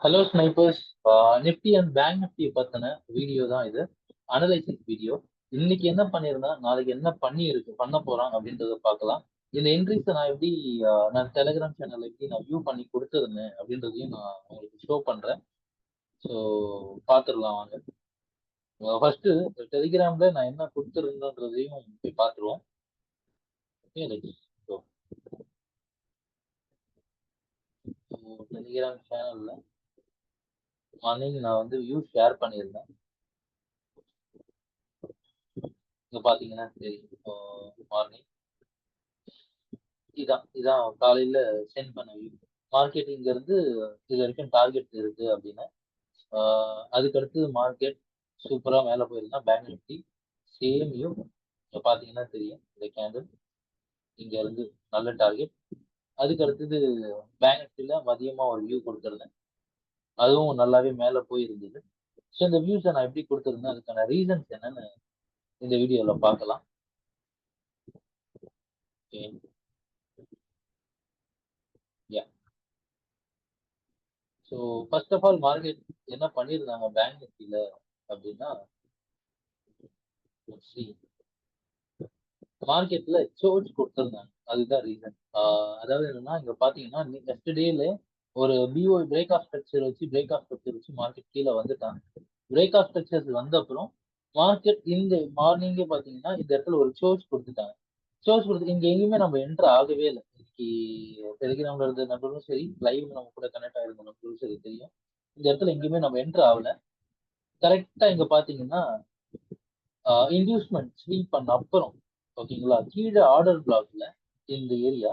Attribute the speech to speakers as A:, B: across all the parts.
A: Hello snipers. Nifty and bank நிஃப்டியை பத்தின video தான் இது. Analysis video. இன்னைக்கு என்ன பண்ணியிருந்தேன், நாளைக்கு என்ன பண்ண போறான் அப்படின்றத பார்க்கலாம். இந்த என்ட்ரிஸை நான் எப்படி நான் டெலிகிராம் சேனல்ல எப்படி நான் வியூ பண்ணி கொடுத்துருந்தேன் அப்படின்றதையும் நான் உங்களுக்கு ஷோ பண்றேன். ஸோ பார்த்துடலாம் வாங்க. ஃபர்ஸ்ட் டெலிகிராம்ல நான் என்ன கொடுத்துருந்தேன்றதையும் போய் பார்த்துருவோம். டெலிகிராம் சேனல்ல மார்னிங் நான் வந்து வியூ ஷேர் பண்ணியிருந்தேன். இங்க பாத்தீங்கன்னா தெரியும். மார்னிங் இதான் காலையில சென்ட் பண்ண வியூ. மார்க்கெட் இங்க இருந்து இது வரைக்கும் டார்கெட் இருக்கு அப்படின்னா அதுக்கு அடுத்து மார்க்கெட் சூப்பரா மேல போயிருந்தா பேங்க் நிஃப்டி சேம் வியூ. பாத்தீங்கன்னா தெரியும் இந்த கேண்டில் இங்க இருந்து நல்ல டார்கெட். அதுக்கு அடுத்தது பேங்க் நிஃப்டில மதியமா ஒரு வியூ கொடுத்துருந்தேன், அதுவும் நல்லாவே மேல போயிருந்தது. ஸோ இந்த வியூஸை நான் எப்படி கொடுத்துருந்தேன், அதுக்கான ரீசன்ஸ் என்னன்னு இந்த வீடியோல பார்க்கலாம். So first of all market என்ன பண்ணியிருந்தாங்க பேங்க் நிஃப்டில அப்படின்னா, மார்க்கெட்ல சோர்ஸ் கொடுத்துருந்தாங்க. அதுதான் ரீசன். அதாவது என்னன்னா இங்க பாத்தீங்கன்னா எஸ்டர்டேல ஒரு பிஓ பிரேக் ஆஃப் ஸ்ட்ரக்சர் வச்சு மார்க்கெட் கீழே வந்துட்டாங்க. பிரேக் ஆஃப் ஸ்ட்ரக்சர்ஸ் வந்த அப்புறம் மார்க்கெட் இந்த மார்னிங்கே பாத்தீங்கன்னா இந்த இடத்துல ஒரு சோர்ஸ் கொடுத்துட்டாங்க. சோர்ஸ் கொடுத்து இங்க எங்கேயுமே நம்ம என்டர் ஆகவே இல்லை. இன்னைக்கு டெலிகிராம்ல இருந்த நபரும் சரி, லைவ் நம்ம கூட கனெக்ட் ஆயிருந்த நபரும் சரி தெரியும், இந்த இடத்துல எங்கேயுமே நம்ம என்டர் ஆகல. கரெக்டா இங்க பாத்தீங்கன்னா இன்டியூஸ்மெண்ட் ஸ்வீப் பண்ண அப்புறம் ஓகேங்களா, கீழே ஆர்டர் பிளாக்ல இந்த ஏரியா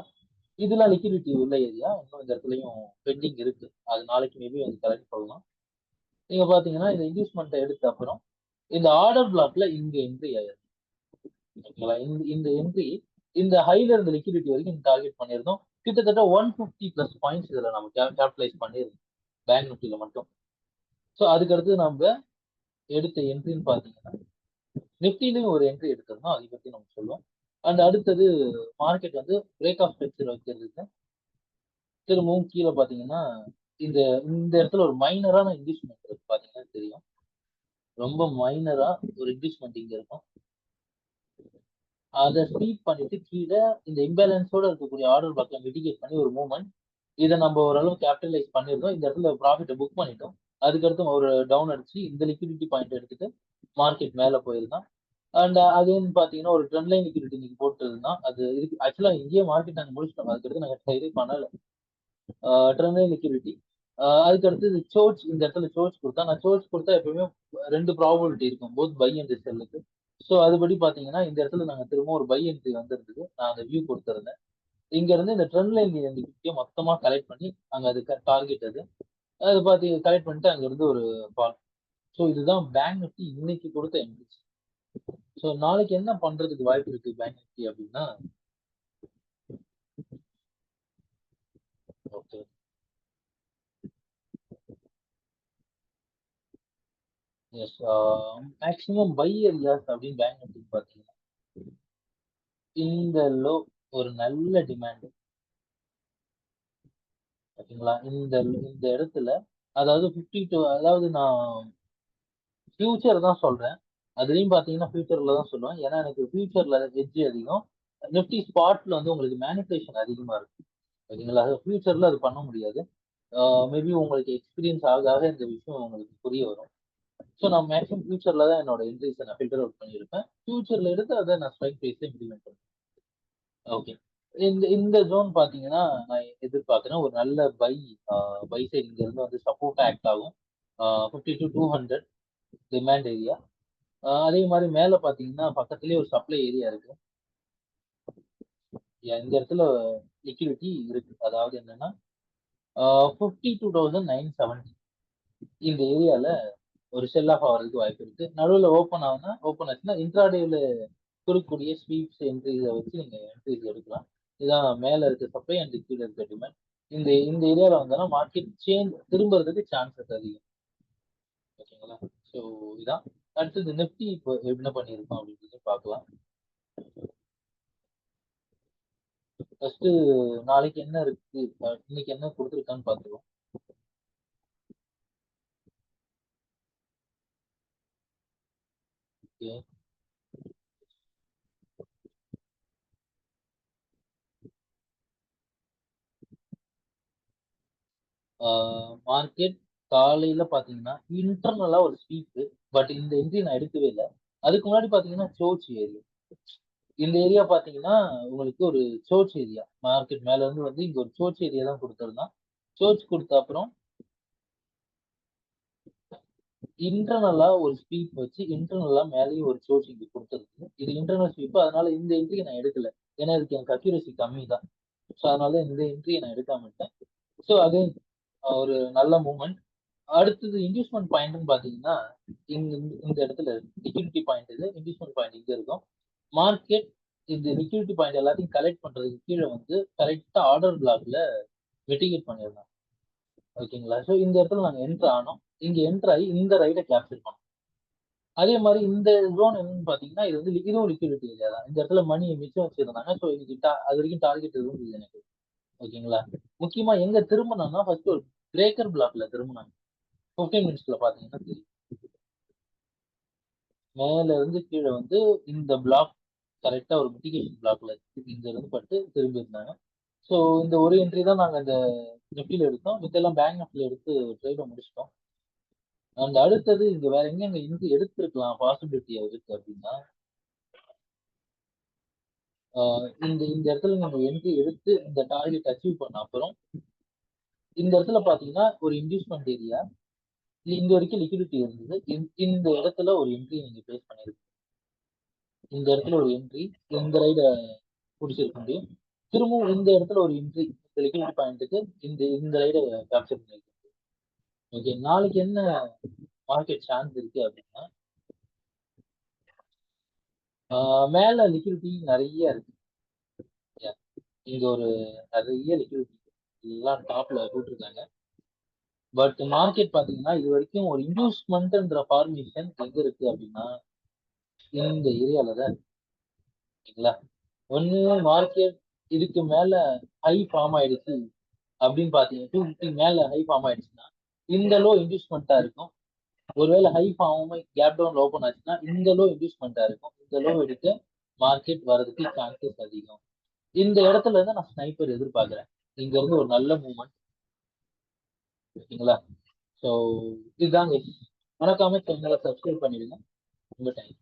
A: இதெல்லாம் லிக்விடிட்டி உள்ள ஏரியா. இன்னும் இந்த இடத்துலயும் பெண்டிங் இருக்கு, அது நாளைக்கு மேபி வந்து கரெக்ட் பண்ணலாம். நீங்க பாத்தீங்கன்னா இந்த இன்டியூஸ்மெண்ட்டை எடுத்த அப்புறம் இந்த ஆர்டர் பிளாக்ல இங்க என்ட்ரி ஆயிருக்கு. ஓகேங்களா, இந்த என்ட்ரி இந்த ஹைல இருந்த லிக்விடிட்டி வரைக்கும் டார்கெட் பண்ணியிருந்தோம். கிட்டத்தட்ட 150+ பாயிண்ட்ஸ் இதுல நம்ம கேபிட்டலைஸ் பண்ணியிருந்தோம் பேங்க் நிஃப்டியில மட்டும். ஸோ அதுக்கு அடுத்து நம்ம எடுத்த என்ட்ரின்னு பாத்தீங்கன்னா நிஃப்டிலையும் ஒரு என்ட்ரி எடுத்திருந்தோம், அதை பத்தி நம்ம சொல்லுவோம். அண்ட் அடுத்தது மார்க்கெட் வந்து பிரேக் ஆஃப் ஸ்ட்ரக்சர் வைக்கிறதுக்கு திரும்பவும் கீழே பாத்தீங்கன்னா இந்த இந்த இடத்துல ஒரு மைனரான இன்டியூஸ்மெண்ட் இருக்கு, பாத்தீங்கன்னா தெரியும். ரொம்ப மைனரா ஒரு இன்டியூஸ்மெண்ட் இங்க இருக்கும். அதை ஸ்வீப் பண்ணிட்டு கீழே இந்த இம்பேலன்ஸோட இருக்கக்கூடிய ஆர்டர் பிளாக்ல மிட்டிகேட் பண்ணி ஒரு மூவ்மெண்ட். இதை நம்ம ஓரளவு கேபிட்டலைஸ் பண்ணிருந்தோம். இந்த இடத்துல ப்ராஃபிட்டை புக் பண்ணிட்டோம். அதுக்கடுத்து ஒரு டவுன் அடிச்சு இந்த லிக்விடிட்டி பாயிண்ட் எடுத்துட்டு மார்க்கெட் மேல போயிருந்தான். அண்ட் அதுன்னு பாத்தீங்கன்னா ஒரு ட்ரெண்ட் லைன் லிக்விடிட்டி இன்னைக்கு போட்டு இருந்தான். அது இதுக்கு ஆக்சுவலா இங்கேயே மார்க்கெட் நாங்கள் முடிச்சிட்டோம். அதுக்கடுத்து நாங்கள் இது பண்ணல. ட்ரெண்ட் லைன் லிக்விடிட்டி அதுக்கு அடுத்து சோர்ஸ் இந்த இடத்துல சோர்ஸ் கொடுத்தா, நான் சோர்ஸ் கொடுத்தா எப்பவுமே ரெண்டு ப்ராபபிலிட்டி இருக்கும், போத் பை அண்ட் செல்லுக்கு. ஸோ அதுபடி பாத்தீங்கன்னா இந்த இடத்துல நாங்க திரும்ப ஒரு பை என்ட்ரி வந்திருந்தது, நான் அந்த வியூ கொடுத்திருந்தேன். இங்க இருந்து இந்த ட்ரெண்ட் லைன் லிக்விடிட்டியை மொத்தமா கலெக்ட் பண்ணி அங்க அதுக்கு டார்கெட் அது பார்த்து கலெக்ட் பண்ணிட்டு அங்க இருந்து ஒரு ஃபால். ஸோ இதுதான் பேங்க் நிஃப்டி இன்னைக்கு கொடுத்த என்ட்ரி. ஸோ நாளைக்கு என்ன பண்றதுக்கு வாய்ப்பு இருக்கு பேங்க் நிஃப்டி அப்படின்னா, okay yes, maximum buy areas அப்படின்னு பேங்க் நிஃப்டி பாத்தீங்கன்னா இந்த லோ ஒரு நல்ல டிமாண்ட். ஓகேங்களா, இந்த இந்த இடத்துல அதாவது 52, அதாவது நான் ஃபியூச்சர் தான் சொல்றேன். அதுலயும் பாத்தீங்கன்னா ஃபியூச்சர்ல தான் சொல்லுவேன், ஏன்னா எனக்கு ஃபியூச்சர்ல எட்ஜ் அதிகம். நிஃப்டி ஸ்பாட்ல வந்து உங்களுக்கு மேனிபுலேஷன் அதிகமா இருக்கு. ஓகேங்களா, ஃபியூச்சர்ல அது பண்ண முடியாது. மேபி உங்களுக்கு எக்ஸ்பீரியன்ஸ் ஆக ஆக இந்த விஷயம் உங்களுக்கு புரிய வரும். ஸோ நான் மேக்ஸிமம் ஃபியூச்சர்ல தான் என்னோட என்ட்ரிஸை நான் ஃபில்டர் அவுட் பண்ணியிருப்பேன். ஃபியூச்சர்ல எடுத்து அதை நான் ஸ்ட்ரைக் ப்ரைஸை இம்ப்ளிமெண்ட் பண்ணுவேன். ஓகே, இந்த இந்த ஜோன் பாத்தீங்கன்னா நான் எதிர்பார்க்கிறேன் ஒரு நல்ல பை சைடு இங்க இருந்து வந்து சப்போர்ட் ஆக்ட் ஆகும். 50 to 200 டிமாண்ட் ஏரியா. அதே மாதிரி மேல பாத்தீங்கன்னா பக்கத்துலயே ஒரு சப்ளை ஏரியா இருக்கு. இந்த இடத்துல லிக்விடிட்டி இருக்கு. அதாவது என்னன்னா 52,970 இந்த ஏரியால ஒரு செல் ஆஃப் ஆகிறதுக்கு வாய்ப்பு இருக்கு. நடுவில் ஓப்பன் ஆச்சுன்னா இன்ட்ராடேல கொடுக்கக்கூடிய ஸ்வீப்ஸ் என்ட்ரிஸை வச்சு நீங்க என்ட்ரிஸ் எடுக்கலாம். இதான் மேல இருக்க சப்ளை அண்ட் கீழே இருக்க டிமாண்ட். இந்த இந்த ஏரியால வந்தோம்னா மார்க்கெட் சேஞ்ச் திரும்புறதுக்கு சான்சஸ் அதிகம். ஓகேங்களா, ஸோ இதான். அடுத்தது நிஃப்டி இப்போ என்ன பண்ணியிருக்கோம் அப்படின்றது பார்க்கலாம். ஃபர்ஸ்ட் நாளைக்கு என்ன இருக்கு, இன்னைக்கு என்ன கொடுத்துருக்கான்னு பார்த்துருவோம். ஓகே. மார்க்கெட் காலையில பாத்தீங்கன்னா இன்டர்னலா ஒரு ஸ்வீப். பட் இந்த என்ட்ரி நான் எடுக்கவே இல்லை. அதுக்கு முன்னாடி பாத்தீங்கன்னா சர்ச் ஏரியா. இந்த ஏரியா பாத்தீங்கன்னா உங்களுக்கு ஒரு சர்ச் ஏரியா. மார்க்கெட் மேல இருந்து வந்து இங்க ஒரு சர்ச் ஏரியா தான் கொடுத்திருந்தான். சர்ச் கொடுத்த அப்புறம் இன்டர்னலா ஒரு ஸ்வீப் வச்சு இன்டர்னலா மேலேயும் ஒரு சோர்ஸ் இங்க கொடுத்துருக்கு. இது இன்டர்னல் ஸ்வீப். அதனால இந்த என்ட்ரியை நான் எடுக்கல. ஏன்னா இதுக்கு எனக்கு அக்யூரசி கம்மி தான். ஸோ அதனால இந்த என்ட்ரியை நான் எடுக்காம விட்டேன். ஸோ அகைன் ஒரு நல்ல மூவ்மெண்ட். அடுத்தது இன்டியூஸ்மெண்ட் பாயிண்ட்னு பாத்தீங்கன்னா இங்க இந்த இடத்துல லிக்விடிட்டி பாயிண்ட் இது. இன்டியூஸ்மெண்ட் பாயிண்ட் இங்க இருக்கும். மார்க்கெட் இந்த லிக்விடிட்டி பாயிண்ட் எல்லாத்தையும் கலெக்ட் பண்றதுக்கு கீழே வந்து கரெக்டா ஆர்டர் பிளாக்ல மிட்டிகேட் பண்ணிருந்தோம். ஓகேங்களா? ஸோ இந்த இடத்துல நாங்க என்டர் ஆனோம். இங்க என்டர் ஆகி இந்த ரைடை கேப்சர் பண்ணோம். அதே மாதிரி இந்த ஜோன் என்னன்னு பாத்தீங்கன்னா இது வந்து இதுவும் லிக்விடிட்டி ஏரியா தான். இந்த இடத்துல மணி மிச்சம் வச்சிருந்தாங்க. ஸோ இன்னைக்கு அது வரைக்கும் டார்கெட் எதுவும் இல்லை எனக்கு. ஓகேங்களா? முக்கியமா எங்க திரும்பினோம்னா ஃபர்ஸ்ட் ஒரு பிரேக்கர் பிளாக்ல திரும்பினாங்க. 15 மினிட்ஸ்ல பாத்தீங்கன்னா தெரியும். மேல இருந்து கீழே வந்து இந்த பிளாக் கரெக்டா ஒரு மிட்டிகேஷன் பிளாக்ல இங்க இருந்து பட்டு திரும்பி இருந்தாங்க. ஸோ இந்த ஒரு என்ட்ரி தான் நாங்க இந்த நிஃப்டில எடுத்தோம். இதெல்லாம் பேங்க் நிஃப்டில எடுத்து ட்ரேட முடிச்சிட்டோம். அண்ட் அடுத்தது இங்க வேற எங்க இருந்து எடுத்திருக்கலாம் பாசிபிலிட்டி இருக்கு அப்படின்னா இந்த இந்த இடத்துல நம்ம என்ட்ரி எடுத்து இந்த டார்கெட் அச்சீவ் பண்ண அப்புறம் இந்த இடத்துல பாத்தீங்கன்னா ஒரு இன்வெஸ்ட்மெண்ட் ஏரியா இங்க வரைக்கும் லிக்விடிட்டி இருந்தது. இந்த இடத்துல ஒரு என்ட்ரி நீங்க பிளேஸ் பண்ணிருக்கு. இந்த இடத்துல ஒரு என்ட்ரி இந்த ரைட பிடிச்சிருக்க முடியும். திரும்பவும் இந்த இடத்துல ஒரு என்ட்ரி இந்த லிக்விடிட்டி பாயிண்ட்டுக்கு இந்த இந்த ரைட கேப்சர் பண்ணிருக்கு. ஓகே, நாளைக்கு என்ன மார்க்கெட் சான்ஸ் இருக்கு அப்படின்னா மேல லிக்விடிட்டி நிறைய இருக்கு. இங்க ஒரு நிறைய லிக்விடிட்டி எல்லாம் டாப்ல போட்டிருக்காங்க. பட் மார்க்கெட் பாத்தீங்கன்னா இது வரைக்கும் ஒரு இன்வெஸ்ட்மெண்ட்ன்ற ஃபார்மேஷன் எங்க இருக்கு அப்படின்னா இந்த ஏரியால தான் இருக்குங்களா. ஒண்ணு மார்க்கெட் இதுக்கு மேல ஹை ஃபார்ம் ஆயிடுச்சு அப்படின்னு பாத்தீங்கன்னா 250 மேல ஹை ஃபார்ம் ஆயிடுச்சுன்னா இந்த லோ இன்வெஸ்ட்மெண்ட்டா இருக்கும். ஒருவேளை ஹை ஃபார்ம் கேப் டவுன் ஓபன் ஆச்சுன்னா இந்த லோ இன்வெஸ்ட்மெண்ட்டா இருக்கும். இந்த லோ எடுக்க மார்க்கெட் வர்றதுக்கு சான்சஸ் அதிகம். இந்த இடத்துல இருந்து நான் ஸ்னைப்பர் எதிர்பார்க்கிறேன். இங்க இருந்து ஒரு நல்ல மூவ்மெண்ட். ஓகேங்களா? ஸோ இதுதாங்க. மறக்காம சேனலை சப்ஸ்கிரைப் பண்ணிடுங்க. உங்க டைம்.